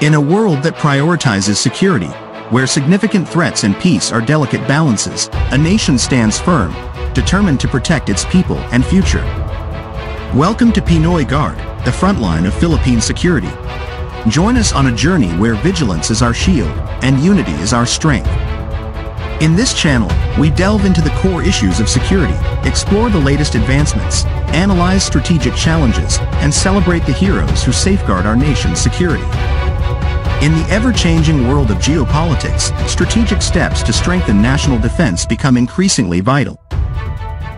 In a world that prioritizes security, where significant threats and peace are delicate balances, a nation stands firm, determined to protect its people and future. Welcome to Pinoy Guard, the frontline of Philippine security. Join us on a journey where vigilance is our shield and unity is our strength. In this channel, we delve into the core issues of security, explore the latest advancements, analyze strategic challenges, and celebrate the heroes who safeguard our nation's security. In the ever-changing world of geopolitics, strategic steps to strengthen national defense become increasingly vital.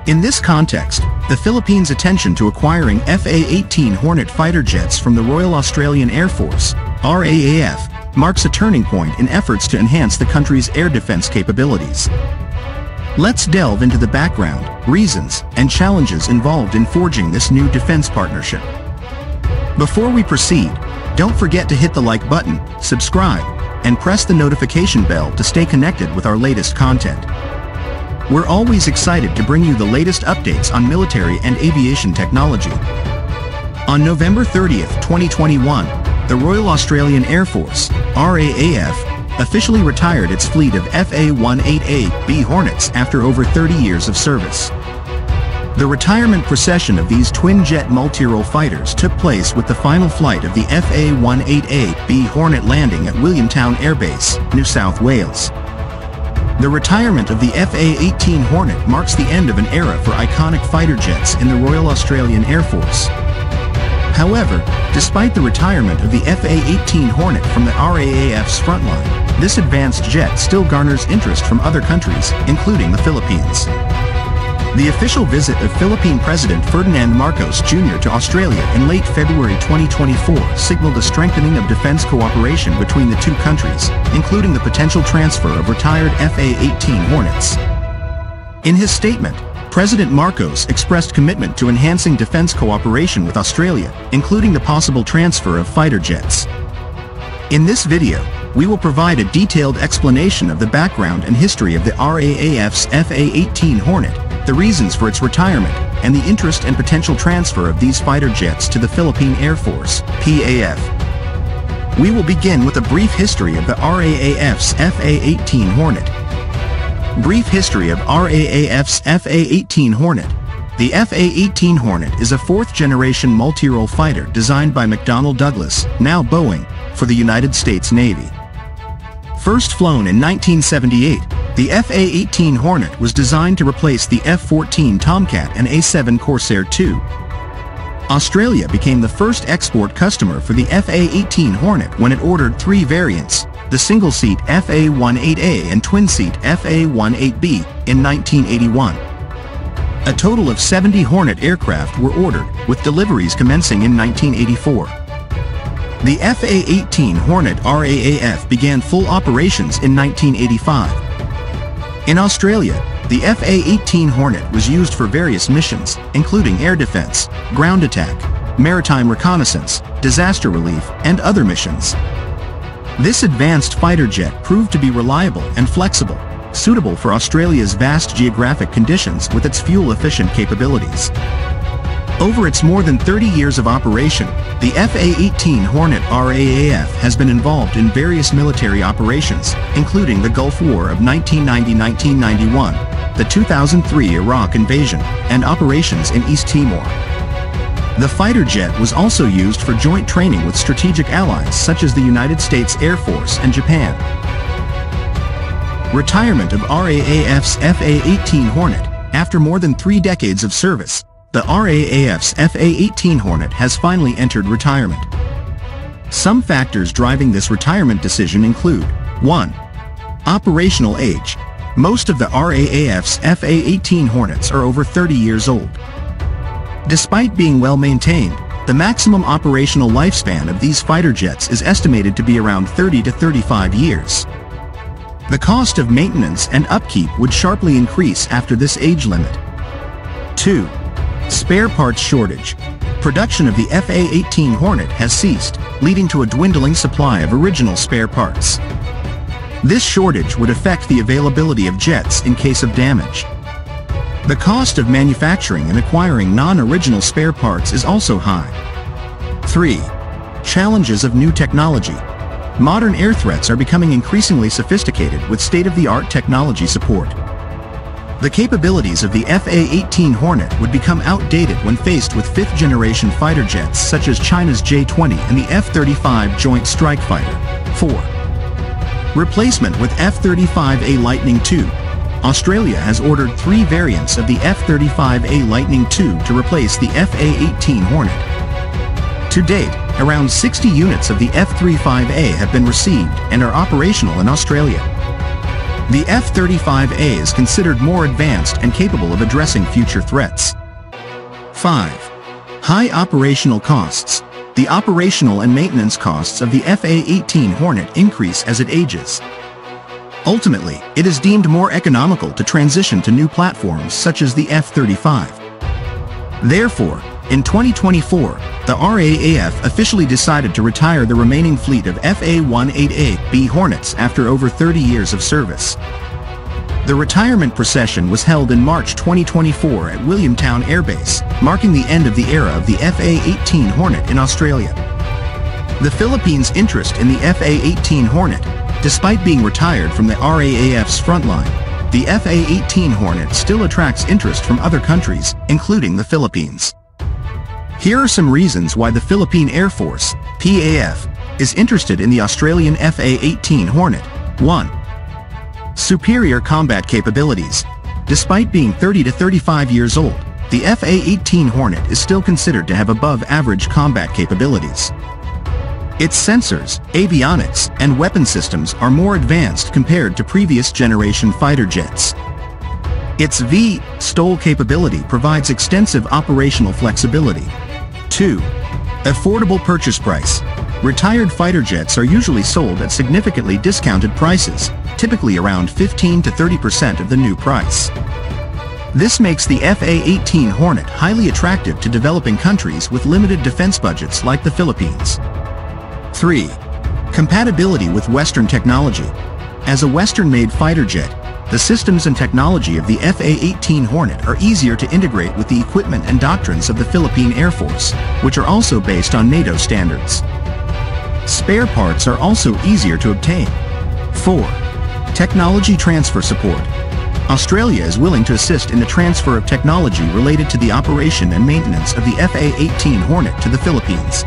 In this context, the Philippines' attention to acquiring FA-18 Hornet fighter jets from the Royal Australian Air Force, RAAF, marks a turning point in efforts to enhance the country's air defense capabilities. Let's delve into the background, reasons, and challenges involved in forging this new defense partnership. Before we proceed, don't forget to hit the like button, subscribe, and press the notification bell to stay connected with our latest content. We're always excited to bring you the latest updates on military and aviation technology. On November 30th, 2021, the Royal Australian Air Force, RAAF, officially retired its fleet of FA-18B Hornets after over 30 years of service. The retirement procession of these twin-jet multi-role fighters took place with the final flight of the FA-18B Hornet landing at Williamtown Air Base, New South Wales. The retirement of the FA-18 Hornet marks the end of an era for iconic fighter jets in the Royal Australian Air Force. However, despite the retirement of the FA-18 Hornet from the RAAF's frontline, this advanced jet still garners interest from other countries, including the Philippines. The official visit of Philippine President Ferdinand Marcos Jr. to Australia in late February 2024 signaled a strengthening of defense cooperation between the two countries, including the potential transfer of retired FA-18 Hornets. In his statement, President Marcos expressed commitment to enhancing defense cooperation with Australia, including the possible transfer of fighter jets. In this video, we will provide a detailed explanation of the background and history of the RAAF's FA-18 Hornet, the reasons for its retirement, and the interest and potential transfer of these fighter jets to the Philippine Air Force, PAF. We will begin with a brief history of the RAAF's FA-18 Hornet. Brief history of RAAF's FA-18 Hornet. The FA-18 Hornet is a fourth-generation multi-role fighter designed by McDonnell Douglas, now Boeing, for the United States Navy. First flown in 1978, the FA-18 Hornet was designed to replace the F-14 Tomcat and A-7 Corsair II. Australia became the first export customer for the FA-18 Hornet when it ordered three variants, the single-seat FA-18A and twin-seat FA-18B, in 1981. A total of 70 Hornet aircraft were ordered, with deliveries commencing in 1984. The FA-18 Hornet RAAF began full operations in 1985. In Australia, the FA-18 Hornet was used for various missions, including air defense, ground attack, maritime reconnaissance, disaster relief, and other missions. This advanced fighter jet proved to be reliable and flexible, suitable for Australia's vast geographic conditions with its fuel-efficient capabilities. Over its more than 30 years of operation, the FA-18 Hornet RAAF has been involved in various military operations, including the Gulf War of 1990–1991, the 2003 Iraq invasion, and operations in East Timor. The fighter jet was also used for joint training with strategic allies such as the United States Air Force and Japan. Retirement of RAAF's FA-18 Hornet. After more than 3 decades of service, the RAAF's FA-18 Hornet has finally entered retirement. Some factors driving this retirement decision include: 1. Operational age. Most of the RAAF's FA-18 Hornets are over 30 years old. Despite being well maintained, the maximum operational lifespan of these fighter jets is estimated to be around 30 to 35 years. The cost of maintenance and upkeep would sharply increase after this age limit. 2. Spare parts shortage. Production of the FA-18 Hornet has ceased, leading to a dwindling supply of original spare parts. This shortage would affect the availability of jets in case of damage. The cost of manufacturing and acquiring non-original spare parts is also high. 3. Challenges of new technology. Modern air threats are becoming increasingly sophisticated with state-of-the-art technology support. The capabilities of the FA-18 Hornet would become outdated when faced with fifth-generation fighter jets such as China's J-20 and the F-35 Joint Strike Fighter. 4. Replacement with F-35A Lightning II. Australia has ordered 3 variants of the F-35A Lightning II to replace the FA-18 Hornet. To date, around 60 units of the F-35A have been received and are operational in Australia. The F-35A is considered more advanced and capable of addressing future threats. 5. High operational costs. The operational and maintenance costs of the FA-18 Hornet increase as it ages. Ultimately, it is deemed more economical to transition to new platforms such as the F-35. Therefore, in 2024, the RAAF officially decided to retire the remaining fleet of FA-18B Hornets after over 30 years of service. The retirement procession was held in March 2024 at Williamtown Air Base, marking the end of the era of the FA-18 Hornet in Australia. The Philippines' interest in the FA-18 Hornet, despite being retired from the RAAF's frontline, the FA-18 Hornet still attracts interest from other countries, including the Philippines. Here are some reasons why the Philippine Air Force, PAF, is interested in the Australian FA-18 Hornet. 1. Superior combat capabilities. Despite being 30 to 35 years old, the FA-18 Hornet is still considered to have above-average combat capabilities. Its sensors, avionics, and weapon systems are more advanced compared to previous generation fighter jets. Its VTOL capability provides extensive operational flexibility. 2. Affordable purchase price. Retired fighter jets are usually sold at significantly discounted prices, typically around 15 to 30% of the new price. This makes the FA-18 Hornet highly attractive to developing countries with limited defense budgets like the Philippines. 3. Compatibility with Western technology. As a Western-made fighter jet, the systems and technology of the FA-18 Hornet are easier to integrate with the equipment and doctrines of the Philippine Air Force, which are also based on NATO standards. Spare parts are also easier to obtain. 4. Technology transfer support. Australia is willing to assist in the transfer of technology related to the operation and maintenance of the FA-18 Hornet to the Philippines.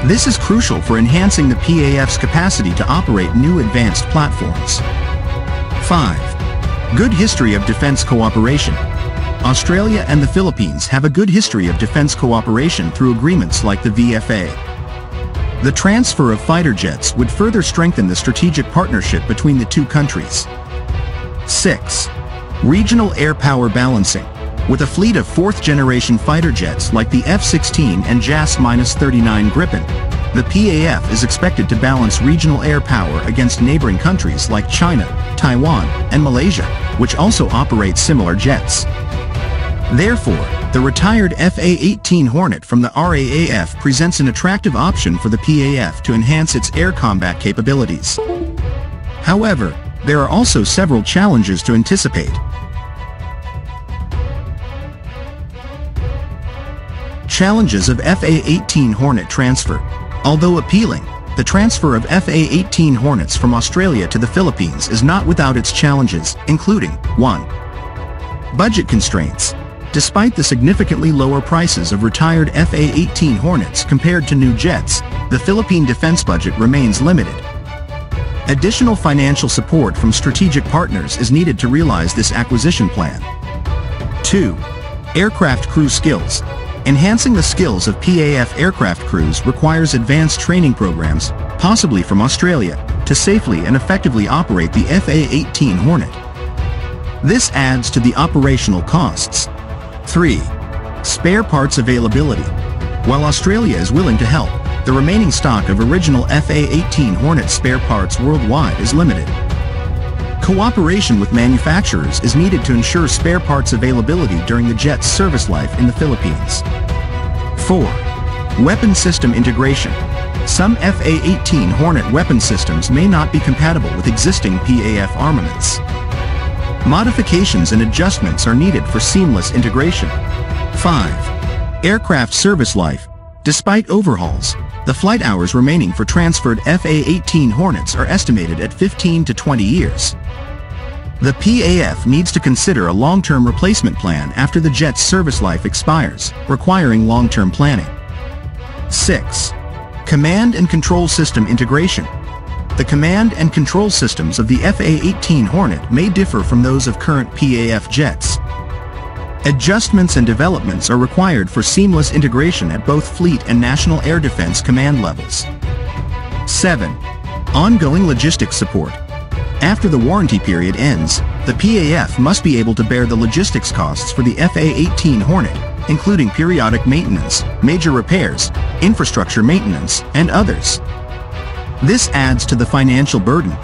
This is crucial for enhancing the PAF's capacity to operate new advanced platforms. 5. Good history of defense cooperation. Australia and the Philippines have a good history of defense cooperation through agreements like the VFA. The transfer of fighter jets would further strengthen the strategic partnership between the two countries. 6. Regional air power balancing. With a fleet of fourth-generation fighter jets like the F-16 and JAS-39 Gripen, the PAF is expected to balance regional air power against neighboring countries like China, Taiwan, and Malaysia, which also operate similar jets. Therefore, the retired FA-18 Hornet from the RAAF presents an attractive option for the PAF to enhance its air combat capabilities. However, there are also several challenges to anticipate. Challenges of FA-18 Hornet transfer. Although appealing, the transfer of FA-18 Hornets from Australia to the Philippines is not without its challenges, including 1. Budget constraints. Despite the significantly lower prices of retired FA-18 Hornets compared to new jets, the Philippine defense budget remains limited. Additional financial support from strategic partners is needed to realize this acquisition plan. 2. Aircraft crew skills. Enhancing the skills of PAF aircraft crews requires advanced training programs, possibly from Australia, to safely and effectively operate the FA-18 Hornet. This adds to the operational costs. 3. Spare parts availability. While Australia is willing to help, the remaining stock of original FA-18 Hornet spare parts worldwide is limited. Cooperation with manufacturers is needed to ensure spare parts availability during the jet's service life in the Philippines. 4. Weapon system integration. Some FA-18 Hornet weapon systems may not be compatible with existing PAF armaments. Modifications and adjustments are needed for seamless integration. 5. Aircraft service life. Despite overhauls, The flight hours remaining for transferred FA-18 Hornets are estimated at 15 to 20 years. The PAF needs to consider a long-term replacement plan after the jet's service life expires, requiring long-term planning. 6. Command and control system integration. The command and control systems of the FA-18 Hornet may differ from those of current PAF jets. Adjustments and developments are required for seamless integration at both Fleet and National Air Defense command levels. 7. Ongoing logistics support. After the warranty period ends, the PAF must be able to bear the logistics costs for the FA-18 Hornet, including periodic maintenance, major repairs, infrastructure maintenance, and others. This adds to the financial burden.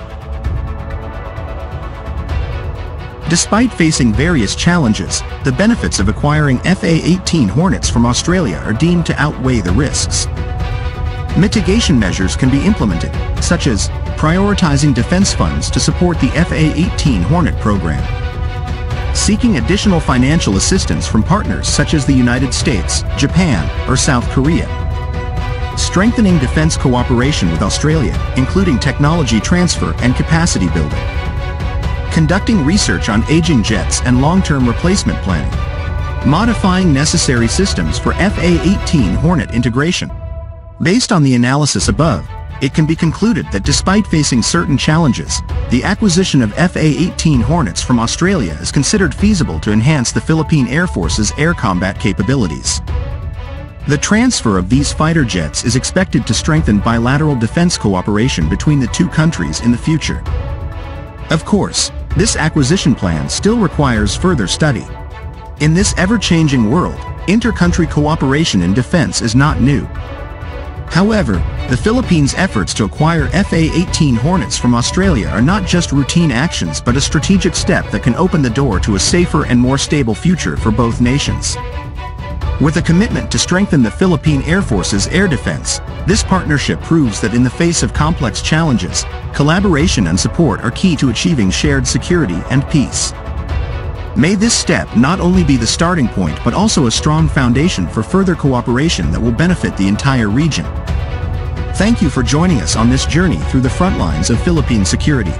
Despite facing various challenges, the benefits of acquiring FA-18 Hornets from Australia are deemed to outweigh the risks. Mitigation measures can be implemented, such as prioritizing defense funds to support the FA-18 Hornet program, seeking additional financial assistance from partners such as the United States, Japan, or South Korea, strengthening defense cooperation with Australia, including technology transfer and capacity building, conducting research on aging jets and long-term replacement planning, modifying necessary systems for FA-18 Hornet integration. Based on the analysis above, it can be concluded that despite facing certain challenges, the acquisition of FA-18 Hornets from Australia is considered feasible to enhance the Philippine Air Force's air combat capabilities. The transfer of these fighter jets is expected to strengthen bilateral defense cooperation between the two countries in the future. Of course, this acquisition plan still requires further study. In this ever-changing world, inter-country cooperation in defense is not new. However, the Philippines' efforts to acquire FA-18 Hornets from Australia are not just routine actions but a strategic step that can open the door to a safer and more stable future for both nations. With a commitment to strengthen the Philippine Air Force's air defense, this partnership proves that in the face of complex challenges, collaboration and support are key to achieving shared security and peace. May this step not only be the starting point but also a strong foundation for further cooperation that will benefit the entire region. Thank you for joining us on this journey through the front lines of Philippine security.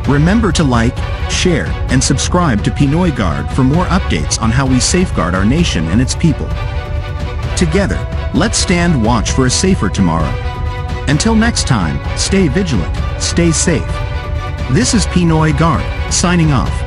Remember to like, share, and subscribe to Pinoy Guard for more updates on how we safeguard our nation and its people. Together, let's stand watch for a safer tomorrow. Until next time, stay vigilant, stay safe. This is Pinoy Guard, signing off.